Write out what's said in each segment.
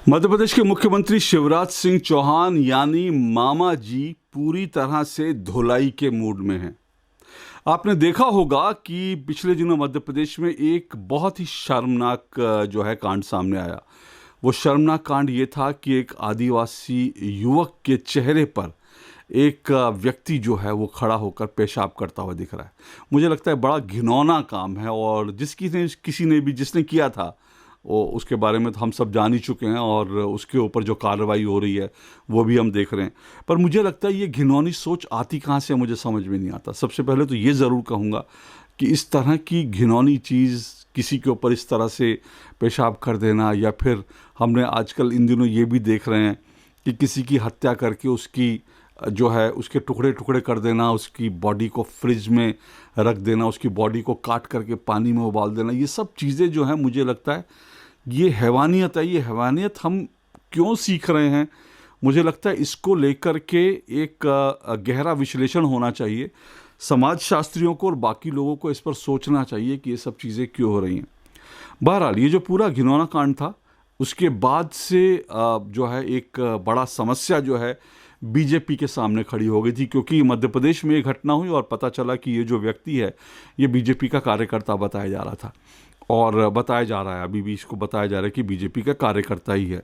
मध्य प्रदेश के मुख्यमंत्री शिवराज सिंह चौहान यानी मामा जी पूरी तरह से धुलाई के मूड में हैं। आपने देखा होगा कि पिछले दिनों मध्य प्रदेश में एक बहुत ही शर्मनाक जो है कांड सामने आया। वो शर्मनाक कांड ये था कि एक आदिवासी युवक के चेहरे पर एक व्यक्ति जो है वो खड़ा होकर पेशाब करता हुआ दिख रहा है। मुझे लगता है बड़ा घिनौना काम है और जिसने किया था वो उसके बारे में तो हम सब जान ही चुके हैं और उसके ऊपर जो कार्रवाई हो रही है वो भी हम देख रहे हैं। पर मुझे लगता है ये घिनौनी सोच आती कहाँ से मुझे समझ में नहीं आता। सबसे पहले तो ये ज़रूर कहूँगा कि इस तरह की घिनौनी चीज़ किसी के ऊपर इस तरह से पेशाब कर देना, या फिर हमने आजकल इन दिनों ये भी देख रहे हैं कि किसी की हत्या करके उसकी जो है उसके टुकड़े टुकड़े कर देना, उसकी बॉडी को फ्रिज में रख देना, उसकी बॉडी को काट करके पानी में उबाल देना, ये सब चीज़ें जो हैं मुझे लगता है ये हैवानियत है। ये हैवानियत हम क्यों सीख रहे हैं? मुझे लगता है इसको लेकर के एक गहरा विश्लेषण होना चाहिए। समाजशास्त्रियों को और बाकी लोगों को इस पर सोचना चाहिए कि ये सब चीज़ें क्यों हो रही हैं। बहरहाल ये जो पूरा घिनौना कांड था उसके बाद से जो है एक बड़ा समस्या जो है बीजेपी के सामने खड़ी हो गई थी, क्योंकि मध्य प्रदेश में ये घटना हुई और पता चला कि ये जो व्यक्ति है ये बीजेपी का कार्यकर्ता बताया जा रहा था और बताया जा रहा है, अभी भी इसको बताया जा रहा है कि बीजेपी का कार्यकर्ता ही है।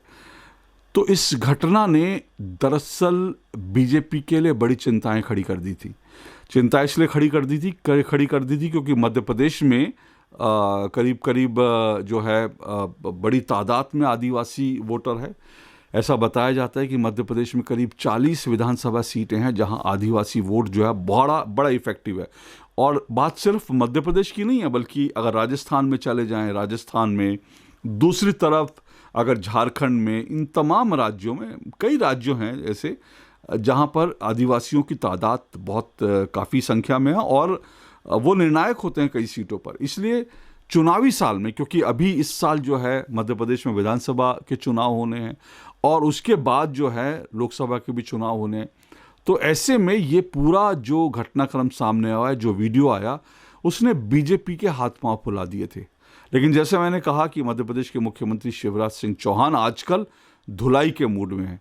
तो इस घटना ने दरअसल बीजेपी के लिए बड़ी चिंताएं खड़ी कर दी थी। चिंता इसलिए खड़ी कर दी थी क्योंकि मध्य प्रदेश में करीब करीब जो है बड़ी तादाद में आदिवासी वोटर है। ऐसा बताया जाता है कि मध्य प्रदेश में करीब 40 विधानसभा सीटें हैं जहां आदिवासी वोट जो है बड़ा इफेक्टिव है। और बात सिर्फ मध्य प्रदेश की नहीं है, बल्कि अगर राजस्थान में चले जाएं, राजस्थान में, दूसरी तरफ अगर झारखंड में, इन तमाम राज्यों में, कई राज्यों हैं ऐसे जहां पर आदिवासियों की तादाद बहुत काफ़ी संख्या में है और वो निर्णायक होते हैं कई सीटों पर। इसलिए चुनावी साल में, क्योंकि अभी इस साल जो है मध्य प्रदेश में विधानसभा के चुनाव होने हैं और उसके बाद जो है लोकसभा के भी चुनाव होने हैं, तो ऐसे में ये पूरा जो घटनाक्रम सामने आया, जो वीडियो आया, उसने बीजेपी के हाथ पांव फुला दिए थे। लेकिन जैसे मैंने कहा कि मध्य प्रदेश के मुख्यमंत्री शिवराज सिंह चौहान आजकल धुलाई के मूड में हैं,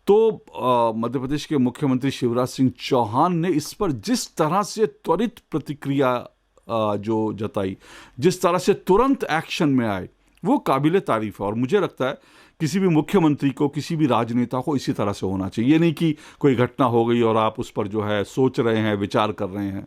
तो मध्य प्रदेश के मुख्यमंत्री शिवराज सिंह चौहान ने इस पर जिस तरह से त्वरित प्रतिक्रिया जो जताई, जिस तरह से तुरंत एक्शन में आए, वो काबिले तारीफ है। और मुझे लगता है किसी भी मुख्यमंत्री को, किसी भी राजनेता को इसी तरह से होना चाहिए। ये नहीं कि कोई घटना हो गई और आप उस पर जो है सोच रहे हैं, विचार कर रहे हैं।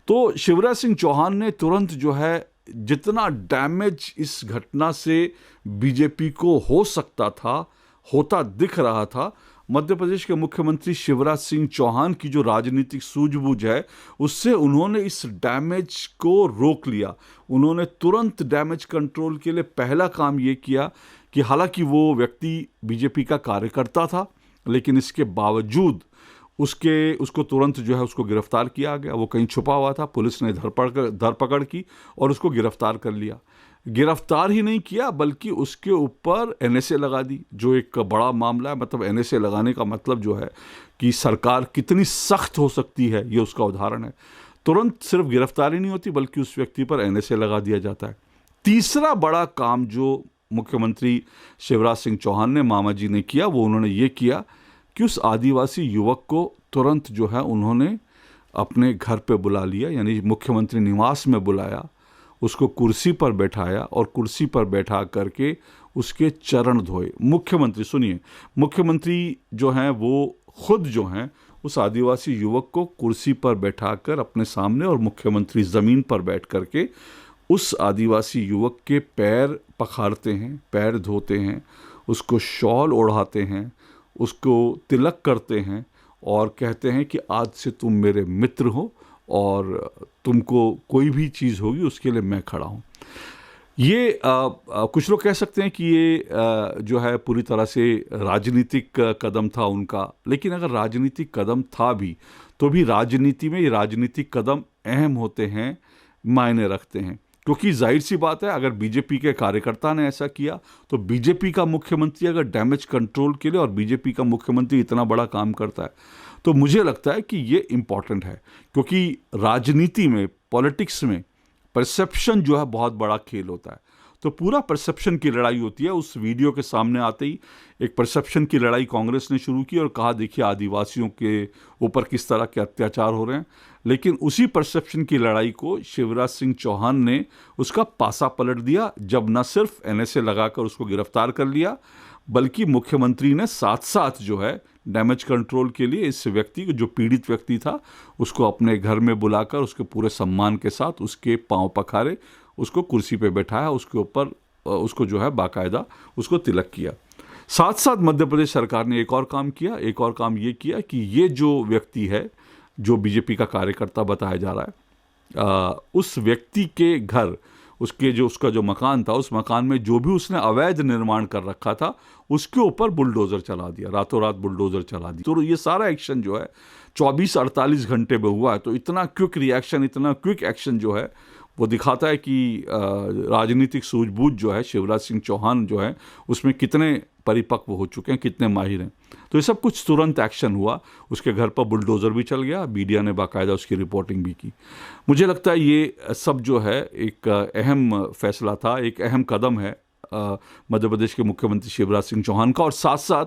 तो शिवराज सिंह चौहान ने तुरंत जो है जितना डैमेज इस घटना से बीजेपी को हो सकता था, होता दिख रहा था, मध्य प्रदेश के मुख्यमंत्री शिवराज सिंह चौहान की जो राजनीतिक सूझबूझ है उससे उन्होंने इस डैमेज को रोक लिया। उन्होंने तुरंत डैमेज कंट्रोल के लिए पहला काम ये किया कि हालांकि वो व्यक्ति बीजेपी का कार्यकर्ता था, लेकिन इसके बावजूद उसको तुरंत जो है उसको गिरफ्तार किया गया। वो कहीं छुपा हुआ था, पुलिस ने धरपकड़ की और उसको गिरफ्तार कर लिया। गिरफ्तार ही नहीं किया बल्कि उसके ऊपर एनएसए लगा दी, जो एक बड़ा मामला है। मतलब एनएसए लगाने का मतलब जो है कि सरकार कितनी सख्त हो सकती है, ये उसका उदाहरण है। तुरंत सिर्फ गिरफ्तारी नहीं होती बल्कि उस व्यक्ति पर एनएसए लगा दिया जाता है। तीसरा बड़ा काम जो मुख्यमंत्री शिवराज सिंह चौहान ने, मामा जी ने किया, वो उन्होंने ये किया कि उस आदिवासी युवक को तुरंत जो है उन्होंने अपने घर पे बुला लिया, यानी मुख्यमंत्री निवास में बुलाया, उसको कुर्सी पर बैठाया और कुर्सी पर बैठा करके उसके चरण धोए। मुख्यमंत्री, सुनिए, मुख्यमंत्री जो हैं वो खुद जो हैं उस आदिवासी युवक को कुर्सी पर बैठाकर अपने सामने, और मुख्यमंत्री ज़मीन पर बैठ करके उस आदिवासी युवक के पैर पखारते हैं, पैर धोते हैं, उसको शॉल ओढ़ाते हैं, उसको तिलक करते हैं और कहते हैं कि आज से तुम मेरे मित्र हो और तुमको कोई भी चीज़ होगी उसके लिए मैं खड़ा हूँ। ये कुछ लोग कह सकते हैं कि ये जो है पूरी तरह से राजनीतिक कदम था उनका, लेकिन अगर राजनीतिक कदम था भी तो भी राजनीति में ये राजनीतिक कदम अहम होते हैं, मायने रखते हैं। क्योंकि जाहिर सी बात है, अगर बीजेपी के कार्यकर्ता ने ऐसा किया तो बीजेपी का मुख्यमंत्री अगर डैमेज कंट्रोल के लिए, और बीजेपी का मुख्यमंत्री इतना बड़ा काम करता है, तो मुझे लगता है कि ये इम्पॉर्टेंट है। क्योंकि राजनीति में, पॉलिटिक्स में परसेप्शन जो है बहुत बड़ा खेल होता है। तो पूरा परसेप्शन की लड़ाई होती है। उस वीडियो के सामने आते ही एक परसेप्शन की लड़ाई कांग्रेस ने शुरू की और कहा देखिए आदिवासियों के ऊपर किस तरह के अत्याचार हो रहे हैं। लेकिन उसी परसेप्शन की लड़ाई को शिवराज सिंह चौहान ने उसका पासा पलट दिया, जब न सिर्फ एनएसए लगाकर उसको गिरफ्तार कर लिया, बल्कि मुख्यमंत्री ने साथ साथ जो है डैमेज कंट्रोल के लिए इस व्यक्ति को, जो पीड़ित व्यक्ति था, उसको अपने घर में बुलाकर उसके पूरे सम्मान के साथ उसके पांव पखारे, उसको कुर्सी पे बैठाया, उसके ऊपर उसको जो है बाकायदा उसको तिलक किया। साथ साथ मध्य प्रदेश सरकार ने एक और काम किया। एक और काम ये किया कि ये जो व्यक्ति है, जो बीजेपी का कार्यकर्ता बताया जा रहा है, उस व्यक्ति के घर, उसका जो मकान था, उस मकान में जो भी उसने अवैध निर्माण कर रखा था उसके ऊपर बुलडोज़र चला दिया, रातों रात बुलडोज़र चला दिया। तो ये सारा एक्शन जो है 24-48 घंटे में हुआ है। तो इतना क्विक रिएक्शन, इतना क्विक एक्शन जो है वो दिखाता है कि राजनीतिक सूझबूझ जो है शिवराज सिंह चौहान जो है उसमें कितने परिपक्व हो चुके हैं, कितने माहिर हैं। तो ये सब कुछ तुरंत एक्शन हुआ। उसके घर पर बुलडोज़र भी चल गया, मीडिया ने बाकायदा उसकी रिपोर्टिंग भी की। मुझे लगता है ये सब जो है एक अहम फैसला था, एक अहम कदम है मध्य प्रदेश के मुख्यमंत्री शिवराज सिंह चौहान का। और साथ साथ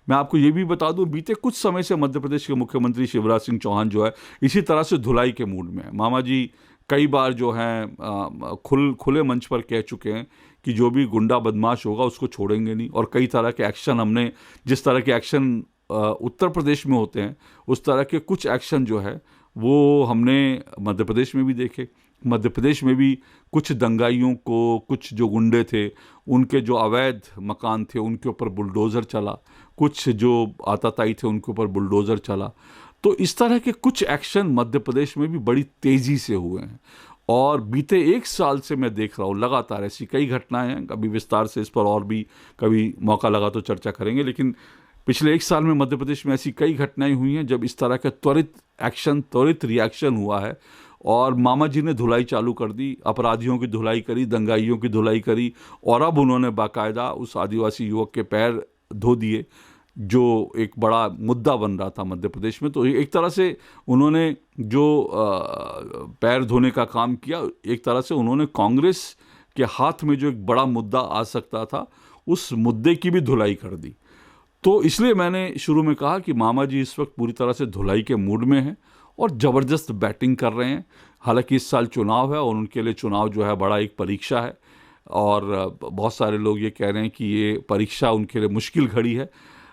मैं आपको ये भी बता दूं, बीते कुछ समय से मध्य प्रदेश के मुख्यमंत्री शिवराज सिंह चौहान जो है इसी तरह से धुलाई के मूड में है। मामा जी कई बार जो हैं खुले मंच पर कह चुके हैं कि जो भी गुंडा बदमाश होगा उसको छोड़ेंगे नहीं। और कई तरह के एक्शन हमने, जिस तरह के एक्शन उत्तर प्रदेश में होते हैं, उस तरह के कुछ एक्शन जो है वो हमने मध्य प्रदेश में भी देखे। मध्य प्रदेश में भी कुछ दंगाइयों को, कुछ जो गुंडे थे उनके जो अवैध मकान थे उनके ऊपर बुलडोज़र चला, कुछ जो आताताई थे उनके ऊपर बुलडोज़र चला। तो इस तरह के कुछ एक्शन मध्य प्रदेश में भी बड़ी तेज़ी से हुए हैं। और बीते 1 साल से मैं देख रहा हूँ लगातार ऐसी कई घटनाएं हैं। कभी विस्तार से इस पर और भी कभी मौका लगा तो चर्चा करेंगे, लेकिन पिछले 1 साल में मध्य प्रदेश में ऐसी कई घटनाएं हुई हैं जब इस तरह का त्वरित एक्शन, त्वरित रिएक्शन हुआ है। और मामा जी ने धुलाई चालू कर दी, अपराधियों की धुलाई करी, दंगाइयों की धुलाई करी, और अब उन्होंने बाकायदा उस आदिवासी युवक के पैर धो दिए जो एक बड़ा मुद्दा बन रहा था मध्य प्रदेश में। तो एक तरह से उन्होंने जो पैर धोने का काम किया, एक तरह से उन्होंने कांग्रेस के हाथ में जो एक बड़ा मुद्दा आ सकता था उस मुद्दे की भी धुलाई कर दी। तो इसलिए मैंने शुरू में कहा कि मामा जी इस वक्त पूरी तरह से धुलाई के मूड में हैं और ज़बरदस्त बैटिंग कर रहे हैं। हालांकि इस साल चुनाव है और उनके लिए चुनाव जो है बड़ा एक परीक्षा है, और बहुत सारे लोग ये कह रहे हैं कि ये परीक्षा उनके लिए मुश्किल घड़ी है।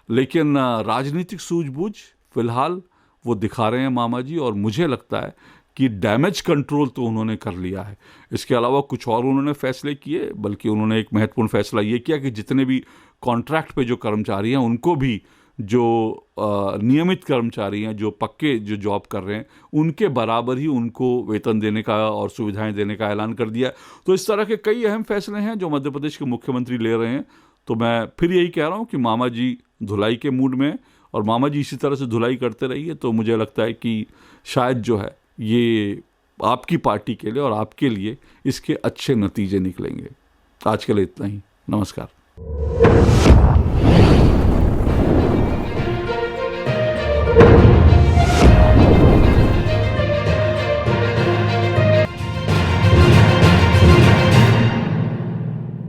लेकिन राजनीतिक सूझबूझ फिलहाल वो दिखा रहे हैं मामा जी, और मुझे लगता है कि डैमेज कंट्रोल तो उन्होंने कर लिया है। इसके अलावा कुछ और उन्होंने फैसले किए, बल्कि उन्होंने एक महत्वपूर्ण फैसला ये किया कि जितने भी कॉन्ट्रैक्ट पे जो कर्मचारी हैं उनको भी, जो नियमित कर्मचारी हैं, जो पक्के जो जॉब कर रहे हैं, उनके बराबर ही उनको वेतन देने का और सुविधाएं देने का ऐलान कर दिया। तो इस तरह के कई अहम फैसले हैं जो मध्य प्रदेश के मुख्यमंत्री ले रहे हैं। तो मैं फिर यही कह रहा हूँ कि मामा जी धुलाई के मूड में, और मामा जी इसी तरह से धुलाई करते रहिए। तो मुझे लगता है कि शायद जो है ये आपकी पार्टी के लिए और आपके लिए इसके अच्छे नतीजे निकलेंगे। आज के लिए इतना ही। नमस्कार।